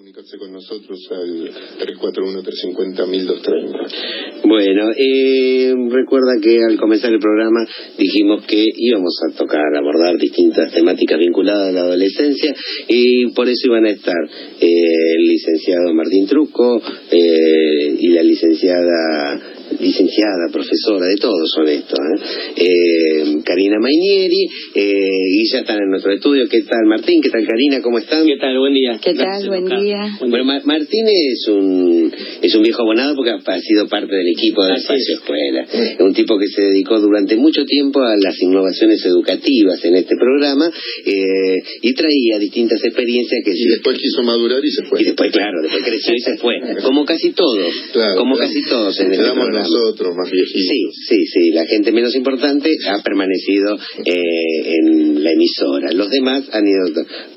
comunicarse con nosotros al 341-350-1230. Bueno, recuerda que al comenzar el programa dijimos que íbamos a abordar distintas temáticas vinculadas a la adolescencia, y por eso iban a estar el licenciado Martín Trucco y la licenciada, profesora, de todos son estos, Karina Mainieri, y ya están en nuestro estudio. ¿Qué tal, Martín? ¿Qué tal, Karina? ¿Cómo están? ¿Qué tal? Buen día. ¿Qué tal? Buen día. Bueno, Martín es un viejo abonado porque ha sido parte del equipo de Espacio Escuela. Es un tipo que se dedicó durante mucho tiempo a las innovaciones educativas en este programa, y traía distintas experiencias que... Y después quiso madurar y se fue. Y después, claro, después creció y se fue. Como casi todos. Claro, casi todos en este programa. Nosotros, más viejitos. Sí. La gente menos importante ha permanecido en la emisora. Los demás han ido,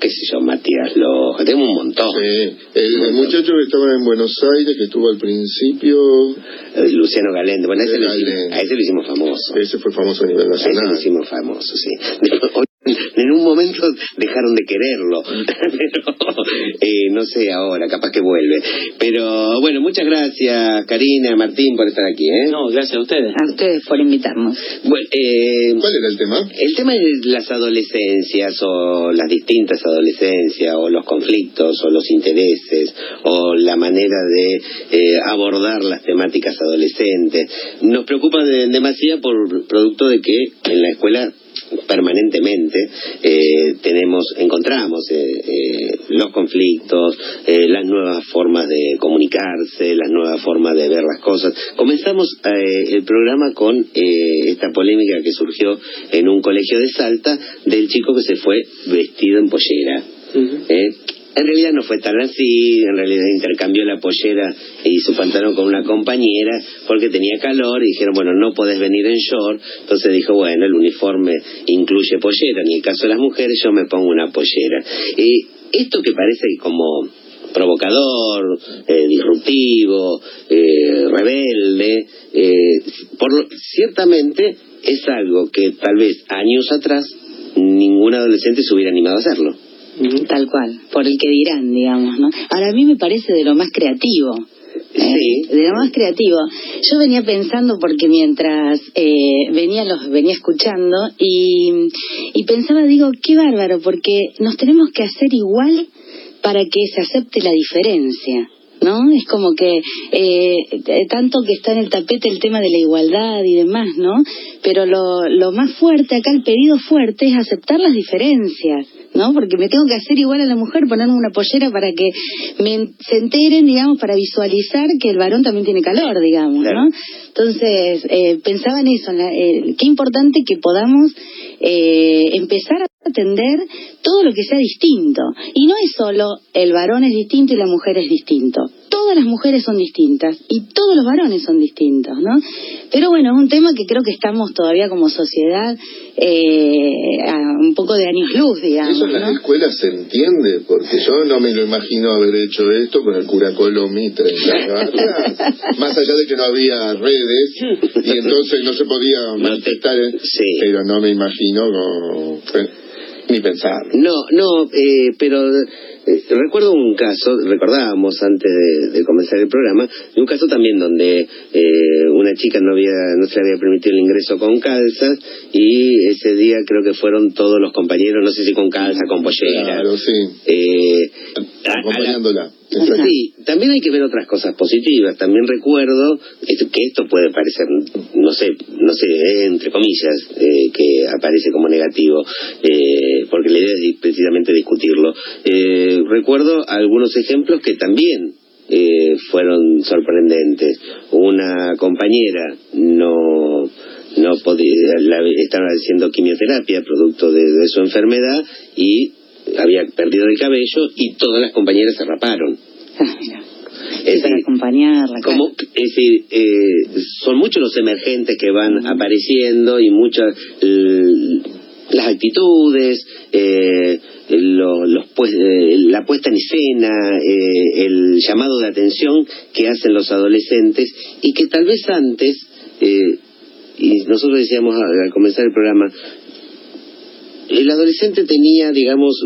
qué sé yo, Matías Loja, tengo un montón. Sí. El muchacho que estaba en Buenos Aires, que estuvo al principio... Luciano Galende. Bueno, a ese lo hicimos famoso. Ese fue famoso a nivel nacional. A ese lo hicimos famoso, sí. En un momento dejaron de quererlo, pero no sé ahora, capaz que vuelve. Pero bueno, muchas gracias, Karina, Martín, por estar aquí, No, gracias a ustedes. A ustedes por invitarnos. ¿Cuál Bueno, era el tema? El tema es las adolescencias, o las distintas adolescencias, o los conflictos, o los intereses, o la manera de abordar las temáticas adolescentes. Nos preocupa demasiado por producto de que en la escuela permanentemente encontramos los conflictos, las nuevas formas de comunicarse, las nuevas formas de ver las cosas. Comenzamos el programa con esta polémica que surgió en un colegio de Salta del chico que se fue vestido en pollera. En realidad no fue tan así, en realidad intercambió la pollera y su pantalón con una compañera porque tenía calor y dijeron, bueno, no podés venir en short. Entonces dijo, bueno, el uniforme incluye pollera, en el caso de las mujeres yo me pongo una pollera. Esto que parece como provocador, disruptivo, rebelde, ciertamente es algo que tal vez años atrás ningún adolescente se hubiera animado a hacerlo. Tal cual, por el que dirán, digamos, ¿no? Ahora, a mí me parece de lo más creativo. Sí. De lo más creativo. Yo venía pensando, porque mientras venía escuchando y pensaba, digo, qué bárbaro, porque nos tenemos que hacer igual para que se acepte la diferencia, ¿no? Es como que tanto que está en el tapete el tema de la igualdad y demás, ¿no? Pero lo más fuerte acá, el pedido fuerte, es aceptar las diferencias, ¿no? Porque me tengo que hacer igual a la mujer, ponerme una pollera para que se enteren, digamos, para visualizar que el varón también tiene calor, digamos, claro, ¿no? Entonces, pensaba en eso, qué importante que podamos empezar a atender todo lo que sea distinto. Y no es solo el varón es distinto y la mujer es distinto. Todas las mujeres son distintas y todos los varones son distintos, ¿no? Pero bueno, es un tema que creo que estamos todavía como sociedad a un poco de años luz, digamos. Eso en las ¿no? escuelas se entiende, porque yo no me lo imagino haber hecho esto con el Curacolo Mitre en las garras, más allá de que no había redes y entonces no se podía manifestar, pero no me imagino ni pensar. Pero recuerdo un caso, recordábamos antes de comenzar el programa, de un caso también donde una chica no se le había permitido el ingreso con calzas, y ese día creo que fueron todos los compañeros, no sé si con calza, con pollera. Claro, sí. Acompañándola. Sí, también hay que ver otras cosas positivas. También recuerdo que esto puede parecer, no sé, entre comillas, que aparece como negativo, porque la idea es precisamente discutirlo. Recuerdo algunos ejemplos que también fueron sorprendentes. Una compañera no podía, estaba haciendo quimioterapia producto de su enfermedad y había perdido el cabello, y todas las compañeras se raparon. Es para acompañarla. Es decir, son muchos los emergentes que van apareciendo, y muchas las actitudes, la puesta en escena, el llamado de atención que hacen los adolescentes, y que tal vez antes, y nosotros decíamos al comenzar el programa, el adolescente tenía, digamos,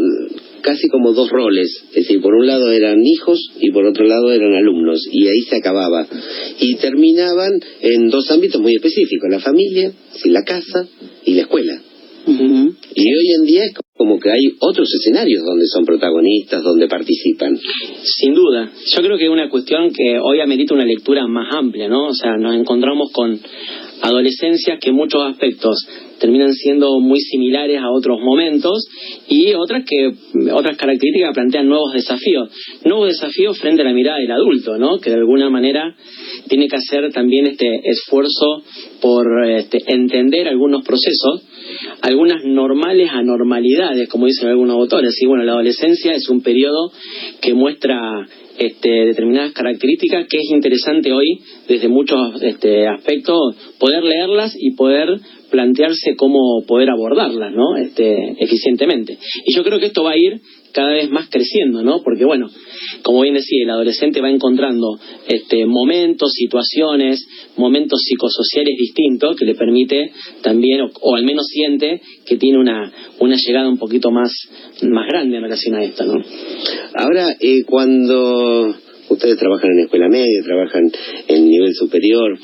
casi como dos roles, es decir, por un lado eran hijos y por otro lado eran alumnos, y ahí se acababa. Y terminaban en dos ámbitos muy específicos, la familia, la casa y la escuela. Uh-huh. Y hoy en día es como que hay otros escenarios donde son protagonistas, donde participan. Sin duda. Yo creo que es una cuestión que hoy amerita una lectura más amplia, ¿no? O sea, nos encontramos con adolescencias que en muchos aspectos terminan siendo muy similares a otros momentos, y otras características plantean nuevos desafíos frente a la mirada del adulto, ¿no? Que de alguna manera tiene que hacer también este esfuerzo por entender algunos procesos, algunas normales anormalidades, como dicen algunos autores. Y bueno, la adolescencia es un periodo que muestra determinadas características que es interesante hoy desde muchos aspectos poder leerlas y poder plantearse cómo poder abordarlas, ¿no? Eficientemente. Y yo creo que esto va a ir cada vez más creciendo, ¿no? Porque bueno, como bien decía, el adolescente va encontrando momentos, situaciones, momentos psicosociales distintos que le permite también, o al menos siente que tiene una llegada un poquito más grande en relación a esto, ¿no? Ahora, cuando ustedes trabajan en escuela media, trabajan en nivel superior,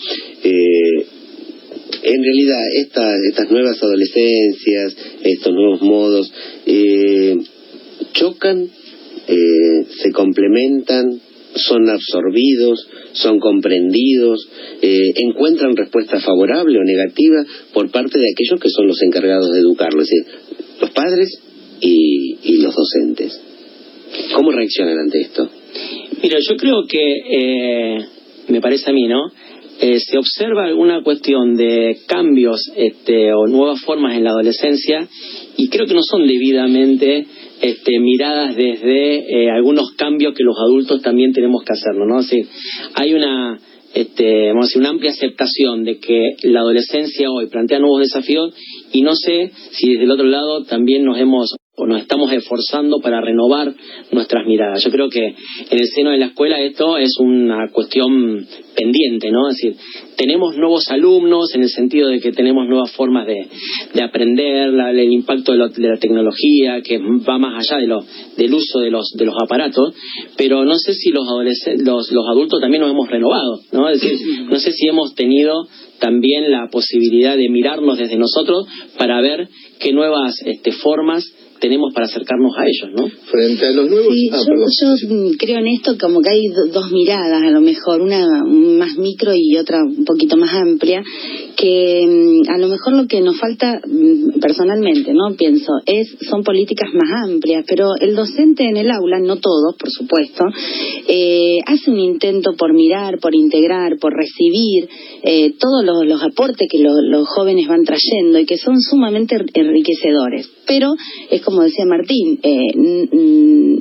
en realidad estas nuevas adolescencias, estos nuevos modos, chocan, se complementan, son absorbidos, son comprendidos, encuentran respuesta favorable o negativa por parte de aquellos que son los encargados de educarlo, es decir, los padres y los docentes. ¿Cómo reaccionan ante esto? Mira, yo creo que, me parece a mí, ¿no? Se observa alguna cuestión de cambios o nuevas formas en la adolescencia, y creo que no son debidamente miradas desde algunos cambios que los adultos también tenemos que hacerlo, ¿no? Es decir, hay una vamos a decir, una amplia aceptación de que la adolescencia hoy plantea nuevos desafíos, y no sé si desde el otro lado también nos estamos esforzando para renovar nuestras miradas. Yo creo que en el seno de la escuela esto es una cuestión pendiente, ¿no? Es decir, tenemos nuevos alumnos en el sentido de que tenemos nuevas formas de aprender, el impacto de la tecnología que va más allá del uso de los aparatos, pero no sé si los adultos también nos hemos renovado, ¿no? Es decir, no sé si hemos tenido también la posibilidad de mirarnos desde nosotros para ver qué nuevas formas tenemos para acercarnos a ellos, ¿no? Frente a los nuevos... Sí, yo creo en esto como que hay dos miradas, a lo mejor, una más micro y otra un poquito más amplia, que a lo mejor lo que nos falta personalmente, ¿no? Pienso, son políticas más amplias, pero el docente en el aula, no todos, por supuesto, hace un intento por mirar, por integrar, por recibir todos los aportes que los jóvenes van trayendo y que son sumamente enriquecedores. Pero es como decía Martín,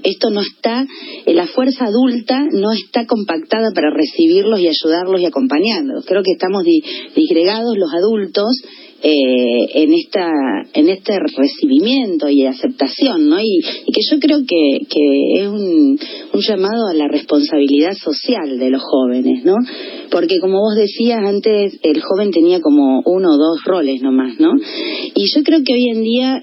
esto no está, la fuerza adulta no está compactada para recibirlos y ayudarlos y acompañarlos. Creo que estamos disgregados los adultos en este recibimiento y aceptación, ¿no? Y que yo creo que es un llamado a la responsabilidad social de los jóvenes, ¿no? Porque como vos decías antes, el joven tenía como uno o dos roles nomás, ¿no? Y yo creo que hoy en día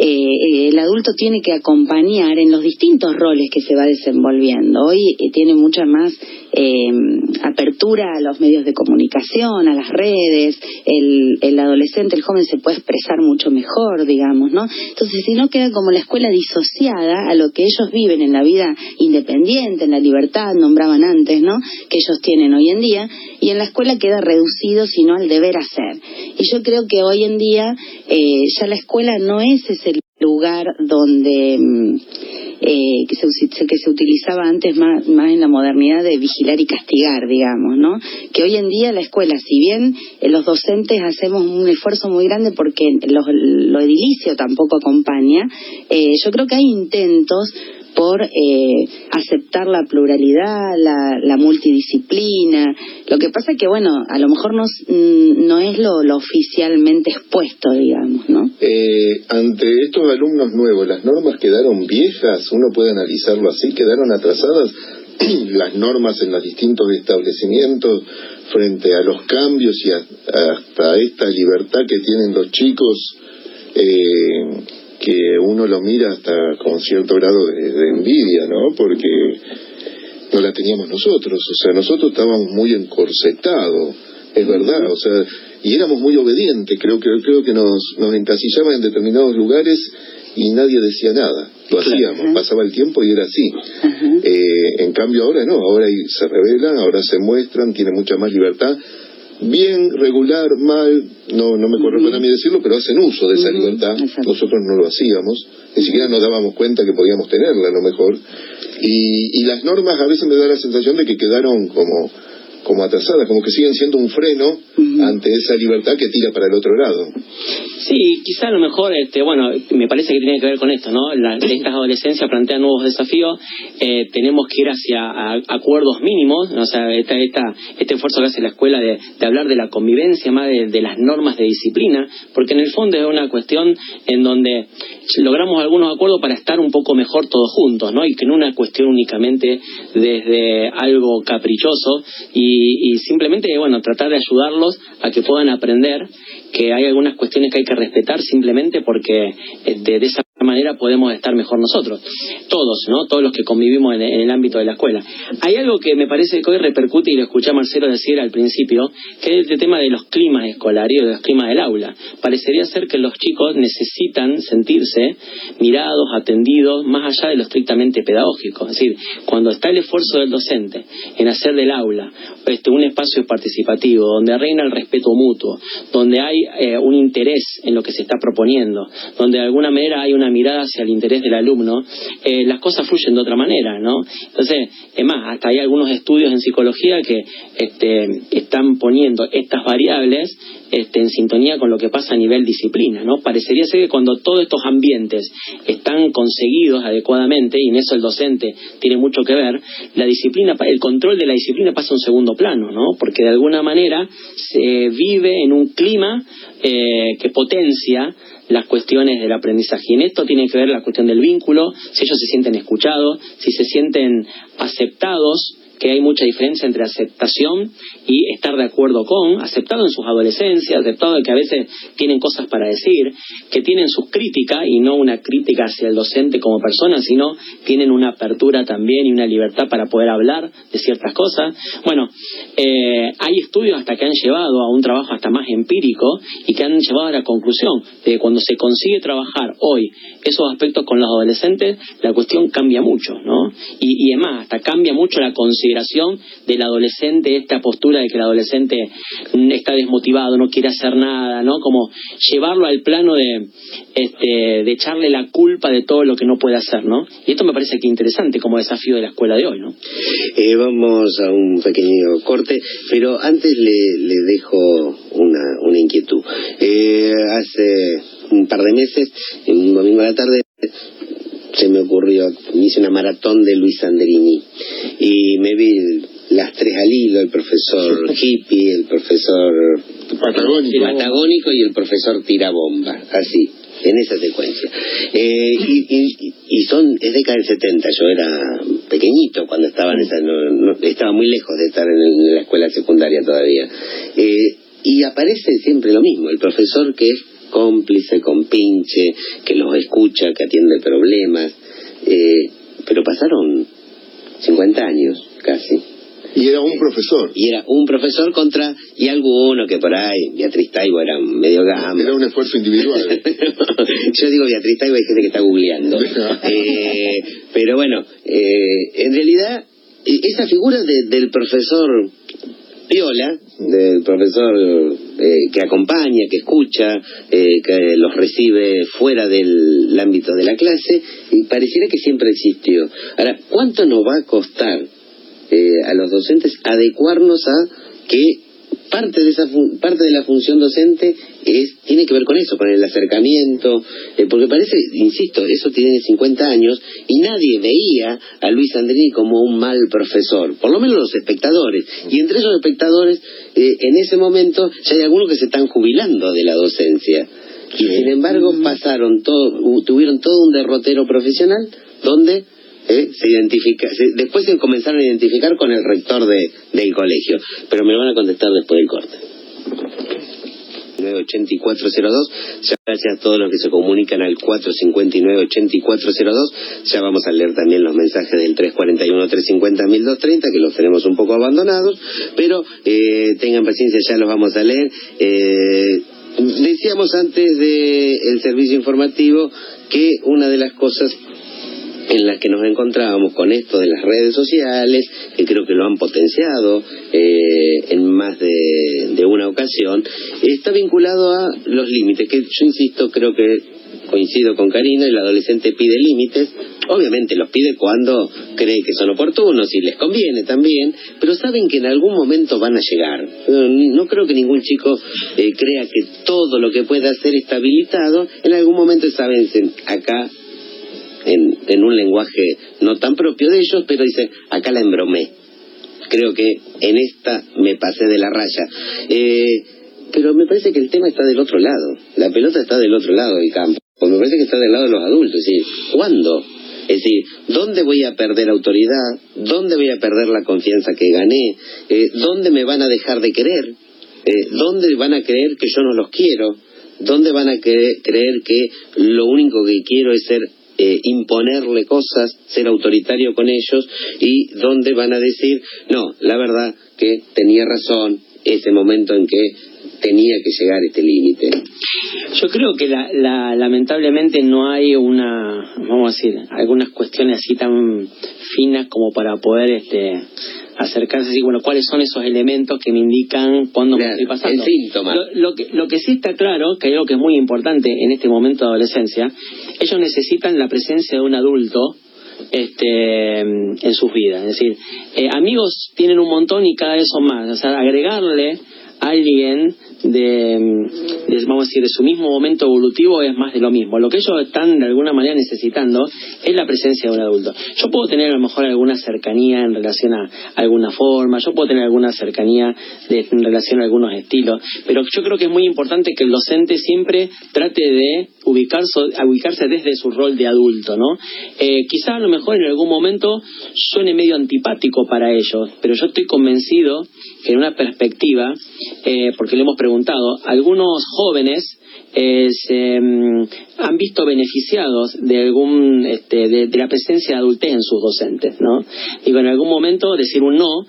el adulto tiene que acompañar en los distintos roles que se va desenvolviendo. Hoy tiene mucha más apertura a los medios de comunicación, a las redes, el adolescente, el joven se puede expresar mucho mejor, digamos, ¿no? Entonces, si no queda como la escuela disociada a lo que ellos viven en la vida independiente, en la libertad, nombraban antes, ¿no?, que ellos tienen hoy en día, y en la escuela queda reducido sino al deber hacer. Y yo creo que hoy en día ya la escuela no es ese lugar donde que se utilizaba antes más en la modernidad de vigilar y castigar, digamos, ¿no? Que hoy en día la escuela, si bien los docentes hacemos un esfuerzo muy grande porque lo edilicio tampoco acompaña, yo creo que hay intentos por aceptar la pluralidad, la multidisciplina. Lo que pasa es que, bueno, a lo mejor no es lo oficialmente expuesto, digamos, ¿no? Ante estos alumnos nuevos, ¿las normas quedaron viejas? Uno puede analizarlo así, ¿quedaron atrasadas las normas en los distintos establecimientos frente a los cambios y hasta esta libertad que tienen los chicos que uno lo mira hasta con cierto grado de envidia, ¿no? Porque no la teníamos nosotros, o sea, nosotros estábamos muy encorsetados, es verdad, o sea, y éramos muy obedientes, creo que nos encasillaban en determinados lugares y nadie decía nada, lo hacíamos, pasaba el tiempo y era así. En cambio ahora no, ahora se rebelan, ahora se muestran, tienen mucha más libertad, bien, regular, mal, no me corresponde a mí decirlo, pero hacen uso de esa libertad. Nosotros no lo hacíamos, ni siquiera nos dábamos cuenta que podíamos tenerla a lo mejor, y las normas a veces me da la sensación de que quedaron como atrasadas, como que siguen siendo un freno ante esa libertad que tira para el otro lado. Sí, quizá a lo mejor, bueno, me parece que tiene que ver con esto, ¿no? Estas adolescencias plantean nuevos desafíos, tenemos que ir hacia acuerdos mínimos, o sea, este esfuerzo que hace la escuela de hablar de la convivencia, más de las normas de disciplina, porque en el fondo es una cuestión en donde logramos algunos acuerdos para estar un poco mejor todos juntos, ¿no? Y que no una cuestión únicamente desde algo caprichoso y simplemente, bueno, tratar de ayudarlos a que puedan aprender que hay algunas cuestiones que hay que respetar simplemente porque de esa manera podemos estar mejor nosotros, todos, ¿no? Todos los que convivimos en el ámbito de la escuela. Hay algo que me parece que hoy repercute, y lo escuché a Marcelo decir al principio, que es el tema de los climas escolares y de los climas del aula. Parecería ser que los chicos necesitan sentirse mirados, atendidos, más allá de lo estrictamente pedagógico. Es decir, cuando está el esfuerzo del docente en hacer del aula un espacio participativo, donde reina el respeto mutuo, donde hay un interés en lo que se está proponiendo, donde de alguna manera hay una mirada hacia el interés del alumno, las cosas fluyen de otra manera, ¿no? Entonces, es más, hasta hay algunos estudios en psicología que están poniendo estas variables en sintonía con lo que pasa a nivel disciplina, ¿no? Parecería ser que cuando todos estos ambientes están conseguidos adecuadamente, y en eso el docente tiene mucho que ver, la disciplina, el control de la disciplina pasa a un segundo plano, ¿no? Porque de alguna manera se vive en un clima que potencia las cuestiones del aprendizaje. Y en esto tiene que ver la cuestión del vínculo, si ellos se sienten escuchados, si se sienten aceptados, que hay mucha diferencia entre aceptación y estar de acuerdo con, aceptado en sus adolescencias, aceptado de que a veces tienen cosas para decir, que tienen sus críticas, y no una crítica hacia el docente como persona, sino tienen una apertura también y una libertad para poder hablar de ciertas cosas. Bueno, hay estudios hasta que han llevado a un trabajo hasta más empírico y que han llevado a la conclusión de que cuando se consigue trabajar hoy esos aspectos con los adolescentes, la cuestión cambia mucho, ¿no? Y además, hasta cambia mucho la consideración del adolescente, esta postura de que el adolescente está desmotivado, no quiere hacer nada, ¿no? Como llevarlo al plano de echarle la culpa de todo lo que no puede hacer, ¿no? Y esto me parece que interesante como desafío de la escuela de hoy, ¿no? Vamos a un pequeño corte, pero antes le dejo una inquietud. Hace un par de meses, un domingo a la tarde, se me ocurrió, hice una maratón de Luis Sandrini y me vi las tres al hilo, el profesor hippie, el profesor patagónico y el profesor tirabomba, así, en esa secuencia. Es década del 70, yo era pequeñito cuando estaba en esa, estaba muy lejos de estar en la escuela secundaria todavía. Y aparece siempre lo mismo, el profesor que es cómplice, compinche, que los escucha, que atiende problemas, pero pasaron 50 años casi. Y era un profesor. Y era un profesor contra, y alguno que por ahí, Beatriz Taibo era medio gama. Era un esfuerzo individual. Yo digo Beatriz Taibo, hay gente que está googleando. Pero bueno, en realidad, esa figura del profesor piola, del profesor que acompaña, que escucha, que los recibe fuera del ámbito de la clase, y pareciera que siempre existió. Ahora, ¿cuánto nos va a costar a los docentes adecuarnos a que parte de la función docente tiene que ver con eso, con el acercamiento, porque parece, insisto, eso tiene 50 años y nadie veía a Luis Sandrini como un mal profesor, por lo menos los espectadores, y entre esos espectadores en ese momento ya hay algunos que se están jubilando de la docencia y sin embargo tuvieron todo un derrotero profesional donde después se comenzaron a identificar con el rector del colegio, pero me lo van a contestar después del corte. 459-8402. Ya gracias a todos los que se comunican al 459-8402. Ya vamos a leer también los mensajes del 341-350-1230, que los tenemos un poco abandonados, pero tengan paciencia, ya los vamos a leer. Decíamos antes del servicio informativo que una de las cosas en las que nos encontrábamos con esto de las redes sociales, que creo que lo han potenciado en más de una ocasión, está vinculado a los límites, que yo insisto, creo que coincido con Karina, el adolescente pide límites, obviamente los pide cuando cree que son oportunos y les conviene también, pero saben que en algún momento van a llegar. No creo que ningún chico crea que todo lo que pueda hacer está habilitado. En algún momento saben, acá en un lenguaje no tan propio de ellos, pero dicen, acá la embromé, creo que en esta me pasé de la raya. Pero me parece que el tema está del otro lado, la pelota está del otro lado del campo, me parece que está del lado de los adultos. Es decir, ¿cuándo? Es decir, ¿dónde voy a perder autoridad? ¿Dónde voy a perder la confianza que gané? ¿Dónde me van a dejar de querer? ¿Dónde van a creer que yo no los quiero? ¿Dónde van a creer que lo único que quiero es ser imponerle cosas, ser autoritario con ellos? ¿Y dónde van a decir, no, la verdad que tenía razón ese momento en que tenía que llegar este límite? Yo creo que lamentablemente no hay vamos a decir, algunas cuestiones así tan finas como para poder acercarse y bueno, cuáles son esos elementos que me indican cuándo me estoy pasando. El síntoma. Lo que sí está claro, que hay algo que es muy importante en este momento de adolescencia, ellos necesitan la presencia de un adulto en sus vidas. Es decir, amigos tienen un montón y cada vez son más. O sea, agregarle a alguien vamos a decir, de su mismo momento evolutivo es más de lo mismo. Lo que ellos están de alguna manera necesitando es la presencia de un adulto. Yo puedo tener a lo mejor alguna cercanía en relación a alguna forma, yo puedo tener alguna cercanía en relación a algunos estilos, pero yo creo que es muy importante que el docente siempre trate de ubicarse desde su rol de adulto, ¿no? Quizá a lo mejor en algún momento suene medio antipático para ellos, pero yo estoy convencido que en una perspectiva, porque le hemos preguntado, algunos jóvenes se han visto beneficiados de algún de la presencia de adultez en sus docentes, ¿no? Digo, en algún momento decir un no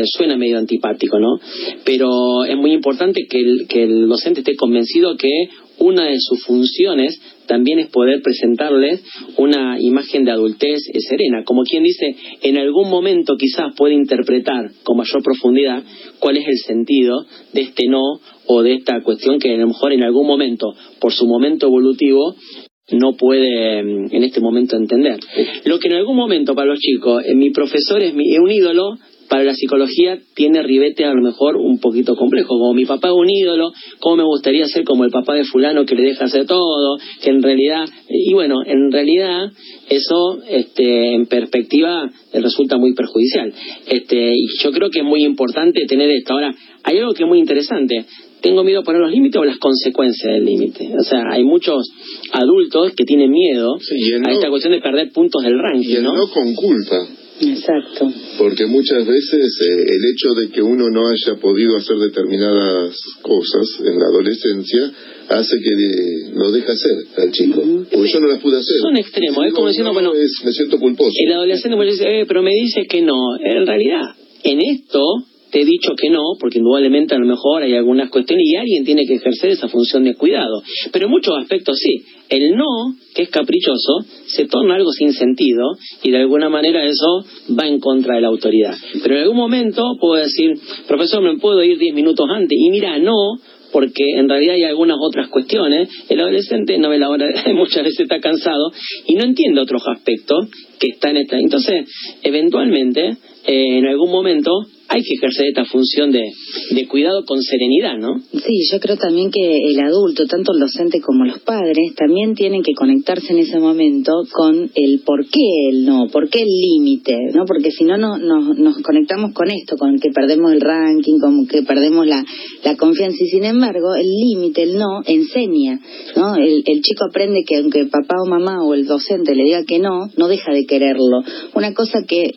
suena medio antipático, ¿no? Pero es muy importante que el docente esté convencido que una de sus funciones también es poder presentarles una imagen de adultez serena, como quien dice, en algún momento quizás puede interpretar con mayor profundidad cuál es el sentido de este no o de esta cuestión que a lo mejor en algún momento, por su momento evolutivo, no puede en este momento entender. Lo que en algún momento para los chicos, mi profesor es un ídolo, para la psicología tiene ribete a lo mejor un poquito complejo, como mi papá es un ídolo, cómo me gustaría ser como el papá de fulano que le deja hacer todo, que en realidad, y bueno, en realidad eso en perspectiva resulta muy perjudicial. Y yo creo que es muy importante tener esto. Ahora, hay algo que es muy interesante. ¿Tengo miedo a poner los límites o las consecuencias del límite? O sea, hay muchos adultos que tienen miedo a esta cuestión de perder puntos del ranking, y el no con culpa. Exacto. Porque muchas veces el hecho de que uno no haya podido hacer determinadas cosas en la adolescencia hace que lo deje hacer al chico. Porque yo no las pude hacer. Son extremos, es como diciendo, bueno, me siento culposo. El adolescente me dice, pero me dices que no. En realidad, en esto te he dicho que no, porque indudablemente a lo mejor hay algunas cuestiones y alguien tiene que ejercer esa función de cuidado. Pero en muchos aspectos sí. El no, que es caprichoso, se torna algo sin sentido y de alguna manera eso va en contra de la autoridad. Pero en algún momento puedo decir, profesor, ¿me puedo ir 10 minutos antes? Y mira, no, porque en realidad hay algunas otras cuestiones. El adolescente no ve la hora, muchas veces está cansado y no entiende otros aspectos que están en esta. Entonces, eventualmente, en algún momento hay que ejercer esta función de cuidado con serenidad, ¿no? Sí, yo creo también que el adulto, tanto el docente como los padres, también tienen que conectarse en ese momento con el por qué el no, por qué el límite, ¿no? Porque si no nos conectamos con esto, con que perdemos el ranking, con que perdemos la confianza, y sin embargo el límite, el no, enseña, ¿no? El chico aprende que aunque papá o mamá o el docente le diga que no deja de quererlo. Una cosa que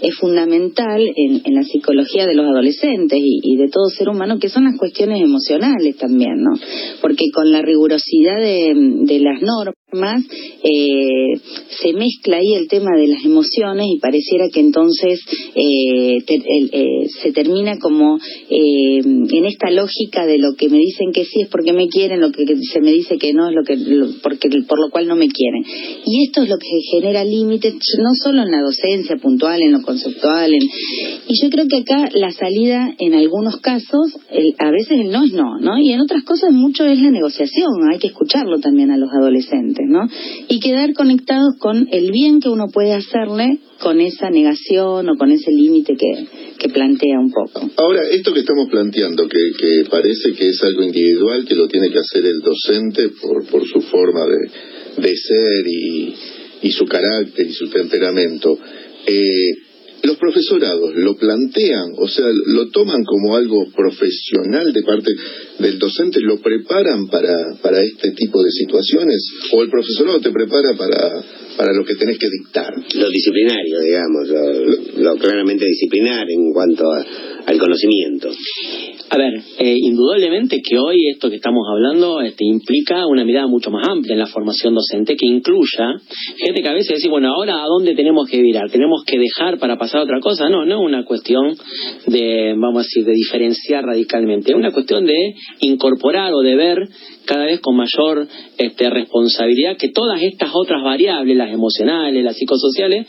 es fundamental en la psicología de los adolescentes y de todo ser humano, que son las cuestiones emocionales también, ¿no? Porque con la rigurosidad de las normas se mezcla ahí el tema de las emociones y pareciera que entonces se termina como en esta lógica de lo que me dicen que sí es porque me quieren, lo que se me dice que no es por lo cual no me quieren. Y esto es lo que genera límites, no solo en la docencia puntual, en lo conceptual, y yo creo que acá la salida en algunos casos, a veces el no es no, ¿no? Y en otras cosas mucho es la negociación, hay que escucharlo también a los adolescentes, ¿no? Y quedar conectados con el bien que uno puede hacerle con esa negación o con ese límite que plantea un poco. Ahora, esto que estamos planteando, que parece que es algo individual, que lo tiene que hacer el docente por su forma de ser y su carácter y su temperamento, los profesorados lo plantean, o sea, lo toman como algo profesional de parte del docente, lo preparan para este tipo de situaciones, o el profesorado te prepara para lo que tenés que dictar. Lo disciplinario, digamos, lo claramente disciplinar en cuanto al conocimiento. A ver, indudablemente que hoy esto que estamos hablando implica una mirada mucho más amplia en la formación docente, que incluya gente que a veces dice, bueno, ahora ¿a dónde tenemos que virar? ¿Tenemos que dejar para pasar a otra cosa? No es una cuestión de, vamos a decir, de diferenciar radicalmente, es una cuestión de incorporar o de ver cada vez con mayor responsabilidad que todas estas otras variables, las emocionales, las psicosociales,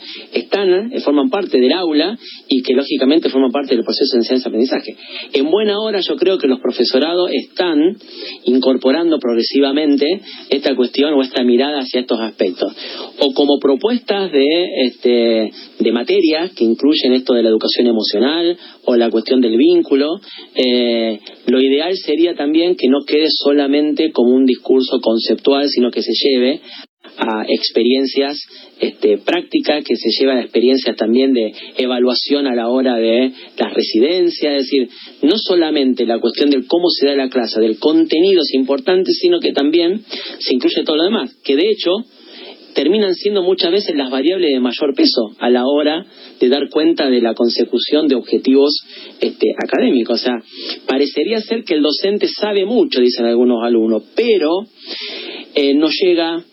forman parte del aula y que lógicamente forman parte del proceso de enseñanza-aprendizaje. En buena hora yo creo que los profesorados están incorporando progresivamente esta cuestión o esta mirada hacia estos aspectos, o como propuestas de materias que incluyen esto de la educación emocional o la cuestión del vínculo. Lo ideal sería también que no quede solamente como un discurso conceptual, sino que se lleve a experiencias prácticas, que se lleve a experiencias también de evaluación a la hora de las residencias, es decir, no solamente la cuestión de cómo se da la clase, del contenido es importante, sino que también se incluye todo lo demás, que de hecho terminan siendo muchas veces las variables de mayor peso a la hora de dar cuenta de la consecución de objetivos académicos. O sea, parecería ser que el docente sabe mucho, dicen algunos alumnos, pero no llega,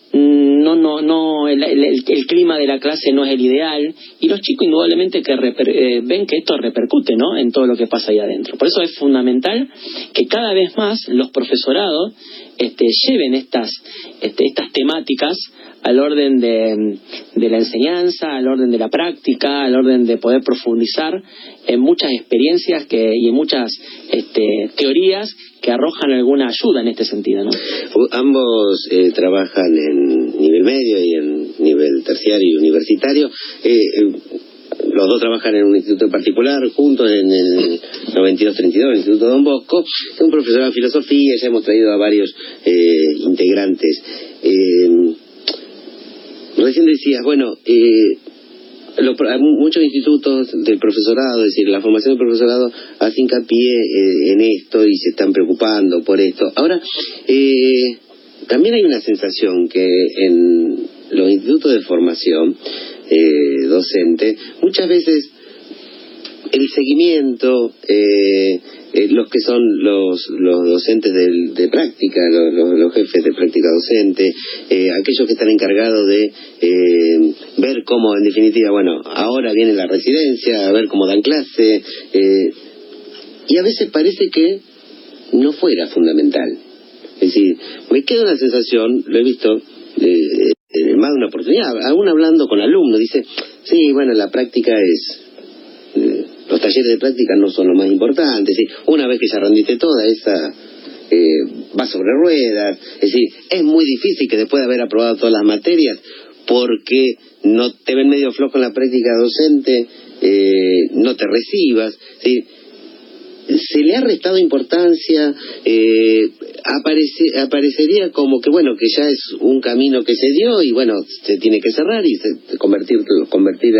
el clima de la clase no es el ideal, y los chicos indudablemente que ven que esto repercute, ¿no?, en todo lo que pasa ahí adentro. Por eso es fundamental que cada vez más los profesorados lleven estas temáticas al orden de la enseñanza, al orden de la práctica, al orden de poder profundizar en muchas experiencias y en muchas teorías que arrojan alguna ayuda en este sentido, ¿no? Ambos trabajan en nivel medio y en nivel terciario y universitario. Los dos trabajan en un instituto en particular, juntos en el 9232, el Instituto Don Bosco, es un profesor de filosofía. Ya hemos traído a varios integrantes. Recién decías, bueno, muchos institutos del profesorado, es decir, la formación del profesorado hace hincapié en esto y se están preocupando por esto. Ahora, también hay una sensación que en los institutos de formación docente, muchas veces el seguimiento, los que son los docentes de práctica, los jefes de práctica docente, aquellos que están encargados de ver cómo, en definitiva, bueno, ahora viene la residencia, a ver cómo dan clase, y a veces parece que no fuera fundamental. Es decir, me queda una sensación, lo he visto más de una oportunidad, aún hablando con alumnos, dice, sí, bueno, la práctica es... los talleres de práctica no son lo más importante, es decir, una vez que ya rendiste toda esa, va sobre ruedas, es decir, es muy difícil que después de haber aprobado todas las materias, porque no te ven medio flojo en la práctica docente, no te recibas, es decir, se le ha restado importancia, aparecería como que bueno, que ya es un camino que se dio y bueno, se tiene que cerrar y convertir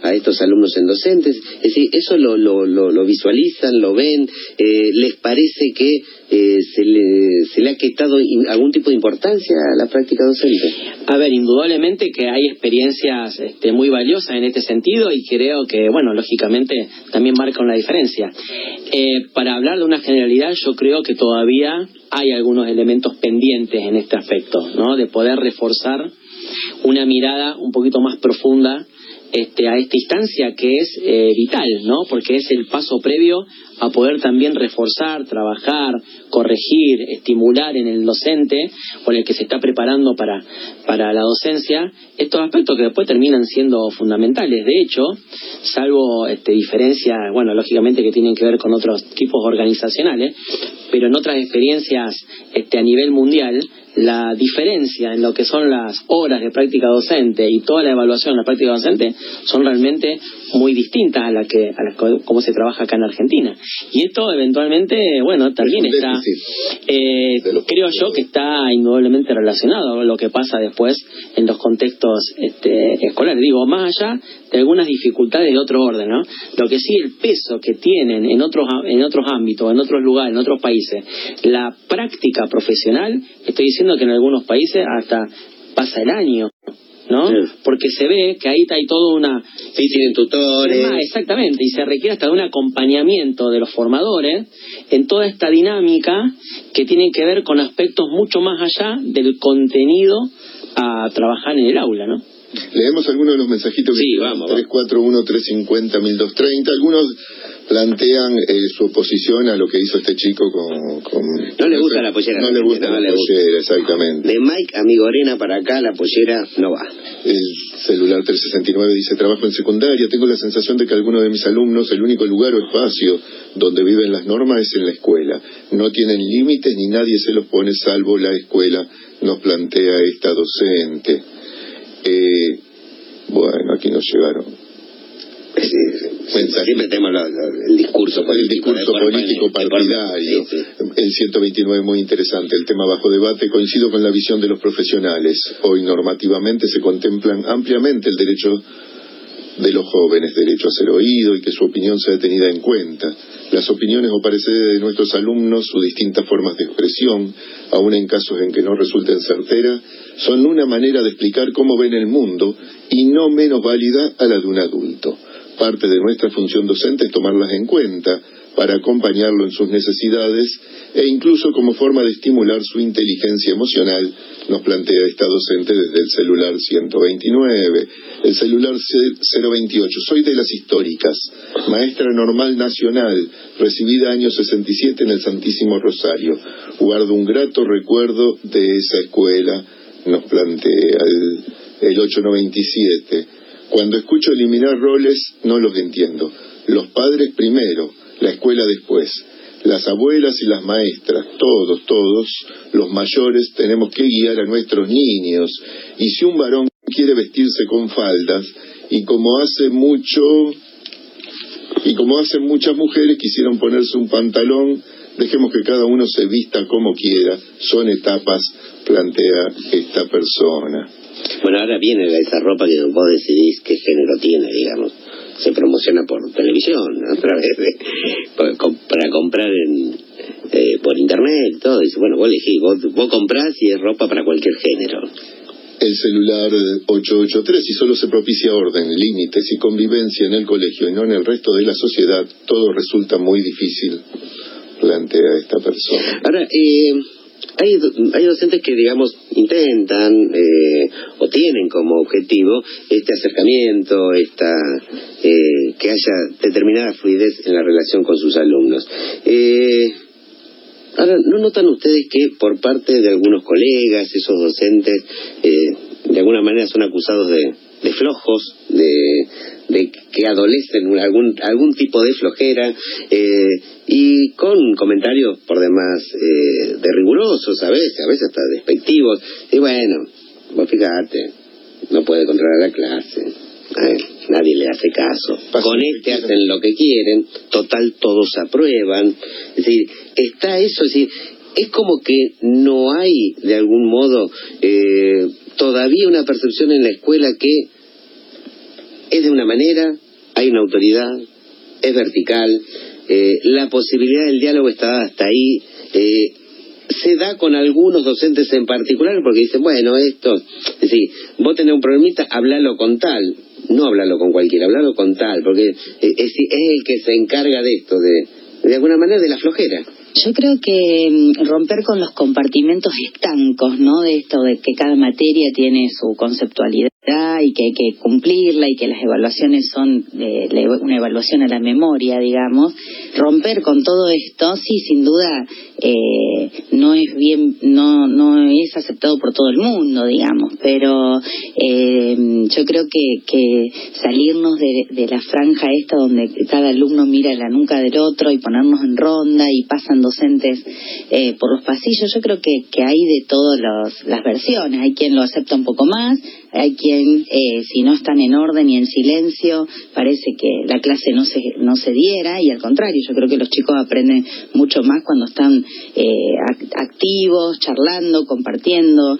a estos alumnos en docentes. Es decir, eso lo visualizan, lo ven, les parece que ¿se le ha quitado algún tipo de importancia a la práctica docente? A ver, indudablemente que hay experiencias muy valiosas en este sentido y creo que, bueno, lógicamente también marca una diferencia. Para hablar de una generalidad, yo creo que todavía hay algunos elementos pendientes en este aspecto, ¿no? De poder reforzar una mirada un poquito más profunda a esta instancia que es vital, ¿no? Porque es el paso previo a poder también reforzar, trabajar, corregir, estimular en el docente o en el que se está preparando para la docencia estos aspectos que después terminan siendo fundamentales. De hecho, salvo diferencias, bueno, lógicamente que tienen que ver con otros tipos organizacionales, pero en otras experiencias a nivel mundial, la diferencia en lo que son las horas de práctica docente y toda la evaluación de la práctica docente son realmente muy distintas a las cómo se trabaja acá en Argentina. Y esto eventualmente, bueno, también está, creo yo que está indudablemente relacionado a lo que pasa después en los contextos escolares. Digo, más allá de algunas dificultades de otro orden, ¿no? Lo que sí, el peso que tienen en otros ámbitos, en otros lugares, en otros países, la práctica profesional, estoy diciendo que en algunos países hasta pasa el año, ¿no? Sí. Porque se ve que ahí hay toda una... Sí, tienen tutores. Exactamente, y se requiere hasta de un acompañamiento de los formadores en toda esta dinámica que tiene que ver con aspectos mucho más allá del contenido a trabajar en el aula, ¿no? Leemos algunos de los mensajitos que sí, vamos. 341-350-1230. Algunos plantean su oposición a lo que hizo este chico con no le gusta la pollera. No le gusta la pollera, exactamente. De Mike a Migorena para acá, la pollera no va. El celular 369 dice: trabajo en secundaria, tengo la sensación de que algunos de mis alumnos, el único lugar o espacio donde viven las normas es en la escuela. No tienen límites ni nadie se los pone salvo la escuela, nos plantea esta docente. Bueno, aquí nos llegaron siempre tenemos el discurso político, partidario. Sí. El 129 muy interesante, el tema bajo debate. Coincido con la visión de los profesionales. Hoy normativamente se contemplan ampliamente el derecho de los jóvenes, derecho a ser oído y que su opinión sea tenida en cuenta. Las opiniones o pareceres de nuestros alumnos, sus distintas formas de expresión, aun en casos en que no resulten certeras, son una manera de explicar cómo ven el mundo y no menos válida a la de un adulto. Parte de nuestra función docente es tomarlas en cuenta para acompañarlo en sus necesidades e incluso como forma de estimular su inteligencia emocional, nos plantea esta docente desde el celular 129. El celular 028, soy de las históricas, maestra normal nacional, recibida año 67 en el Santísimo Rosario. Guardo un grato recuerdo de esa escuela, nos plantea el 897. Cuando escucho eliminar roles, no los entiendo. Los padres primero, la escuela después. Las abuelas y las maestras, todos, los mayores, tenemos que guiar a nuestros niños. Y si un varón quiere vestirse con faldas, y como hacen muchas mujeres, quisieron ponerse un pantalón, dejemos que cada uno se vista como quiera. Son etapas, plantea esta persona. Bueno, ahora viene esa ropa que vos decidís qué género tiene, digamos. Se promociona por televisión, ¿no? A través de para comprar por internet, todo. Dice, bueno, vos elegís, vos comprás y es ropa para cualquier género. El celular 883, si solo se propicia orden, límites y convivencia en el colegio y no en el resto de la sociedad, todo resulta muy difícil, plantea esta persona. Ahora, hay docentes que, digamos, intentan o tienen como objetivo este acercamiento, que haya determinada fluidez en la relación con sus alumnos. Ahora, ¿no notan ustedes que por parte de algunos colegas, esos docentes, de alguna manera son acusados de flojos, de que adolecen algún tipo de flojera, y con comentarios por demás de rigurosos a veces hasta despectivos? Y bueno, vos fíjate, no puede controlar la clase, nadie le hace caso, con hacen lo que quieren, total todos aprueban. Es decir, está eso, es decir, es como que no hay de algún modo todavía una percepción en la escuela que es de una manera, hay una autoridad, es vertical, la posibilidad del diálogo está hasta ahí. Se da con algunos docentes en particular porque dicen, bueno, esto, es decir, vos tenés un problemita, hablalo con tal, no hablalo con cualquiera, hablalo con tal, porque es el que se encarga de esto, de alguna manera de la flojera. Yo creo que romper con los compartimentos estancos, ¿no? De esto de que cada materia tiene su conceptualidad y que hay que cumplirla y que las evaluaciones son una evaluación a la memoria, digamos. Romper con todo esto, sí, sin duda, no es bien, no es aceptado por todo el mundo, digamos, pero yo creo que salirnos de la franja esta donde cada alumno mira la nuca del otro y ponernos en ronda y pasan docentes por los pasillos, yo creo que hay de todas las versiones. Hay quien lo acepta un poco más, hay quien si no están en orden y en silencio parece que la clase no se diera, y al contrario, yo creo que los chicos aprenden mucho más cuando están activos, charlando, compartiendo,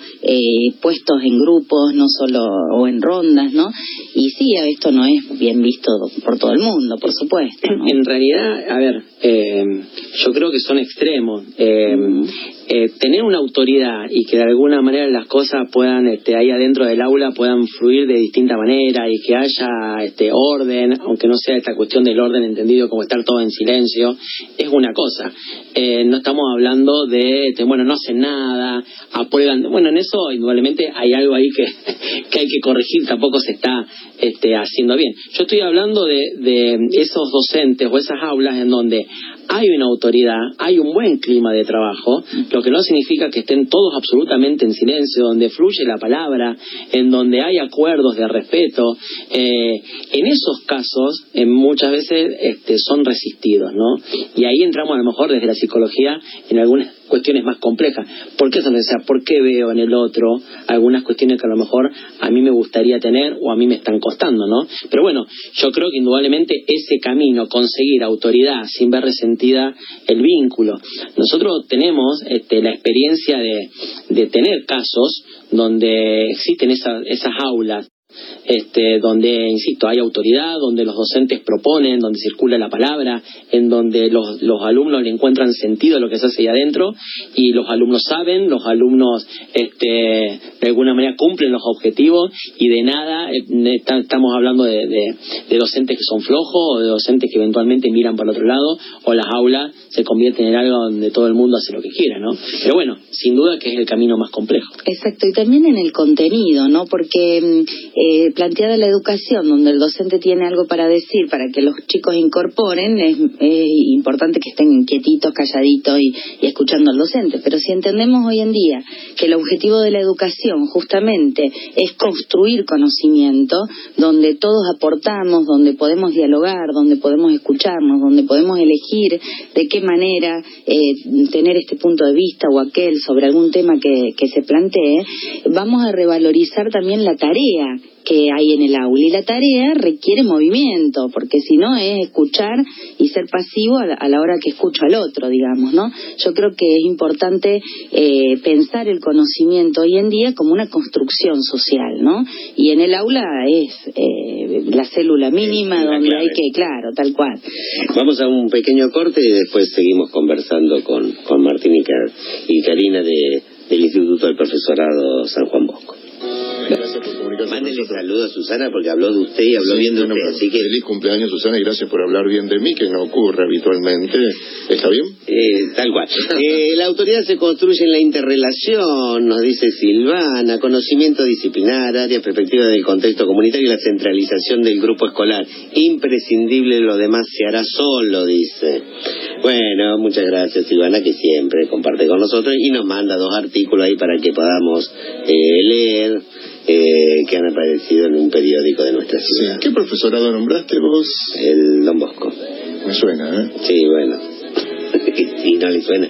puestos en grupos, no solo o en rondas, ¿no? Y sí, esto no es bien visto por todo el mundo, por supuesto, ¿no? En realidad, a ver, yo creo que son extremos. Tener una autoridad y que de alguna manera las cosas puedan, ahí adentro del aula, puedan fluir de distinta manera y que haya orden, aunque no sea esta cuestión del orden entendido como estar todo en silencio, es una cosa. No estamos hablando de, bueno, no hacen nada, aprueban. Bueno, en eso indudablemente hay algo ahí que hay que corregir, tampoco se está haciendo bien. Yo estoy hablando de esos docentes o esas aulas en donde hay una autoridad, hay un buen clima de trabajo, lo que no significa que estén todos absolutamente en silencio, donde fluye la palabra, en donde hay acuerdos de respeto. En esos casos, muchas veces son resistidos, ¿no? Y ahí entramos a lo mejor desde la psicología en algunas cuestiones más complejas. ¿Por qué son esas? ¿Por qué veo en el otro algunas cuestiones que a lo mejor a mí me gustaría tener o a mí me están costando, ¿no? Pero bueno, yo creo que indudablemente ese camino, conseguir autoridad sin ver resentida el vínculo. Nosotros tenemos la experiencia de tener casos donde existen esas aulas, donde, insisto, hay autoridad, donde los docentes proponen, donde circula la palabra, en donde los alumnos le encuentran sentido a lo que se hace ahí adentro, y los alumnos saben, los alumnos de alguna manera cumplen los objetivos, y de nada estamos hablando de docentes que son flojos, o de docentes que eventualmente miran para el otro lado, o las aulas se convierten en algo donde todo el mundo hace lo que quiera, ¿no? Pero bueno, sin duda que es el camino más complejo. Exacto, y también en el contenido, ¿no? Porque planteada la educación, donde el docente tiene algo para decir, para que los chicos incorporen, es importante que estén quietitos, calladitos y escuchando al docente. Pero si entendemos hoy en día que el objetivo de la educación justamente es construir conocimiento, donde todos aportamos, donde podemos dialogar, donde podemos escucharnos, donde podemos elegir de qué manera tener este punto de vista o aquel sobre algún tema que se plantee, vamos a revalorizar también la tarea que hay en el aula, y la tarea requiere movimiento, porque si no es escuchar y ser pasivo a la hora que escucho al otro, digamos, ¿no? Yo creo que es importante pensar el conocimiento hoy en día como una construcción social, ¿no? Y en el aula es la célula mínima donde hay que, claro, tal cual. Vamos a un pequeño corte y después seguimos conversando con Martín y Karina del Instituto del Profesorado San Juan Bosco. Gracias por comunicarse. Mándele saludos a Susana porque habló de usted y habló bien de usted, así que... Feliz cumpleaños, Susana, y gracias por hablar bien de mí, que no ocurre habitualmente. ¿Está bien? Tal cual. La autoridad se construye en la interrelación, nos dice Silvana, conocimiento disciplinar, área perspectiva del contexto comunitario y la centralización del grupo escolar. Imprescindible, lo demás se hará solo, dice. Bueno, muchas gracias, Silvana, que siempre comparte con nosotros y nos manda 2 artículos ahí para que podamos leer, que han aparecido en un periódico de nuestra ciudad. Sí. ¿Qué profesorado nombraste vos? El Don Bosco. Me suena, ¿eh? Sí, bueno. Sí, no le suena.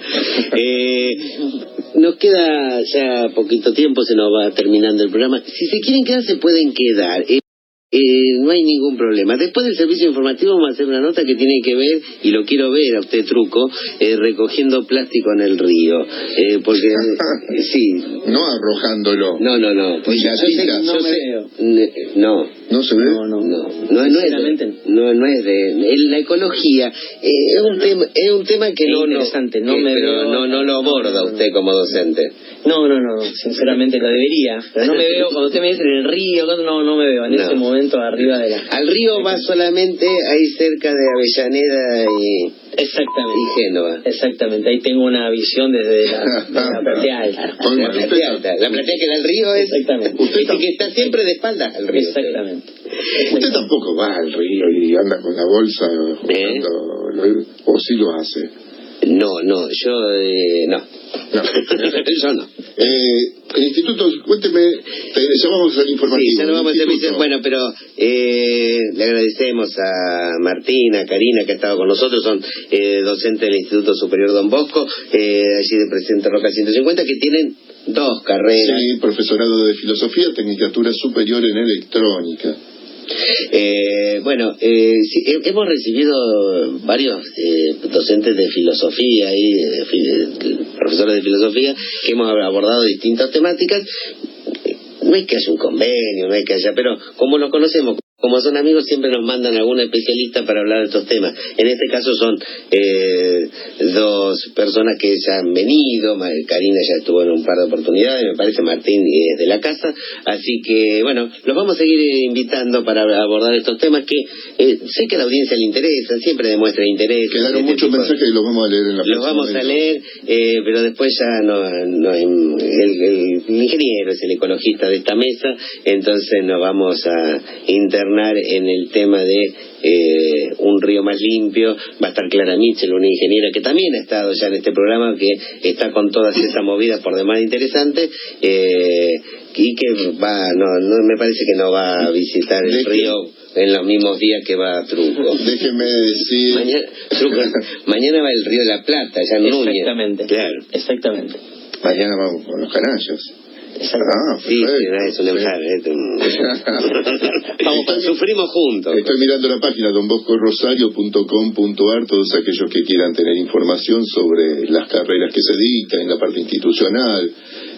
Nos queda ya poquito tiempo, se nos va terminando el programa. Si se quieren quedar, se pueden quedar. No hay ningún problema. Después del servicio informativo vamos a hacer una nota que tiene que ver, y lo quiero ver a usted, Truco, recogiendo plástico en el río. Porque, sí. No arrojándolo. No. Pues Ni la tinta. no. ¿No se ve? No es de la ecología. Es un tema que no lo aborda usted como docente. No, sinceramente lo debería, pero no me veo, cuando usted me dice en el río, no me veo en ese momento arriba de la... Al río va solamente ahí cerca de Avellaneda y Génova. Exactamente, ahí tengo una visión desde la platea alta. La platea que da el río es... Exactamente. Usted que está siempre de espaldas al río. Exactamente. Usted tampoco va al río y anda con la bolsa jugando, o sí lo hace. No, yo no. Yo no. El instituto, cuénteme, ya vamos al informativo. Sí, ya lo vamos a hacer. Bueno, pero le agradecemos a Martina, a Karina, que ha estado con nosotros, son docentes del Instituto Superior Don Bosco, allí de Presidente Roca 150, que tienen 2 carreras. Sí, profesorado de filosofía, tecnicatura superior en electrónica. Sí, hemos recibido varios docentes de filosofía y profesores de filosofía que hemos abordado distintas temáticas. No es que haya un convenio, no es que haya, pero como los conocemos, como son amigos, siempre nos mandan algún especialista para hablar de estos temas. En este caso son 2 personas que ya han venido. Karina ya estuvo en un par de oportunidades, me parece Martín es de la casa, así que bueno, los vamos a seguir invitando para abordar estos temas que sé que a la audiencia le interesa, siempre demuestra interés. Quedaron muchos mensajes y los vamos a leer en la próxima. Los vamos a leer, pero después ya el ingeniero es el ecologista de esta mesa, entonces nos vamos a internar en el tema de un río más limpio. Va a estar Clara Mitchell, una ingeniera que también ha estado ya en este programa, que está con todas esas movidas por demás interesantes, y que me parece que no va a visitar el río en los mismos días que va a Truco. Déjeme decir... Mañana va el río de la Plata, ya en Núñez. Exactamente. Claro. Exactamente. Mañana vamos con los canallos. Sí, es un enfermo. Sufrimos juntos. Estoy mirando la página donboscorosario.com.ar. Todos aquellos que quieran tener información sobre las carreras que se dictan en la parte institucional,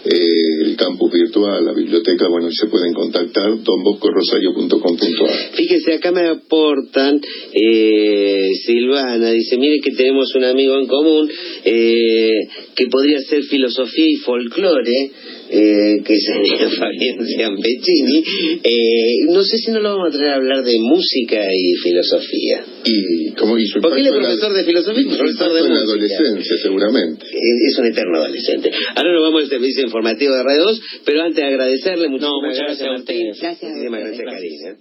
el campus virtual, la biblioteca, bueno, se pueden contactar donboscorosario.com.ar. Fíjese, acá me aportan Silvana, dice, mire que tenemos un amigo en común que podría ser filosofía y folclore, que sería Fabián Ciampechini. No sé si no lo vamos a traer a hablar de música y filosofía. Porque él es profesor de filosofía y profesor de música. La adolescencia, seguramente. Es un eterno adolescente. Ahora nos vamos al servicio informativo de Radio 2, pero antes de agradecerle, muchas gracias a ustedes. Gracias. Muchísimas gracias, Karina.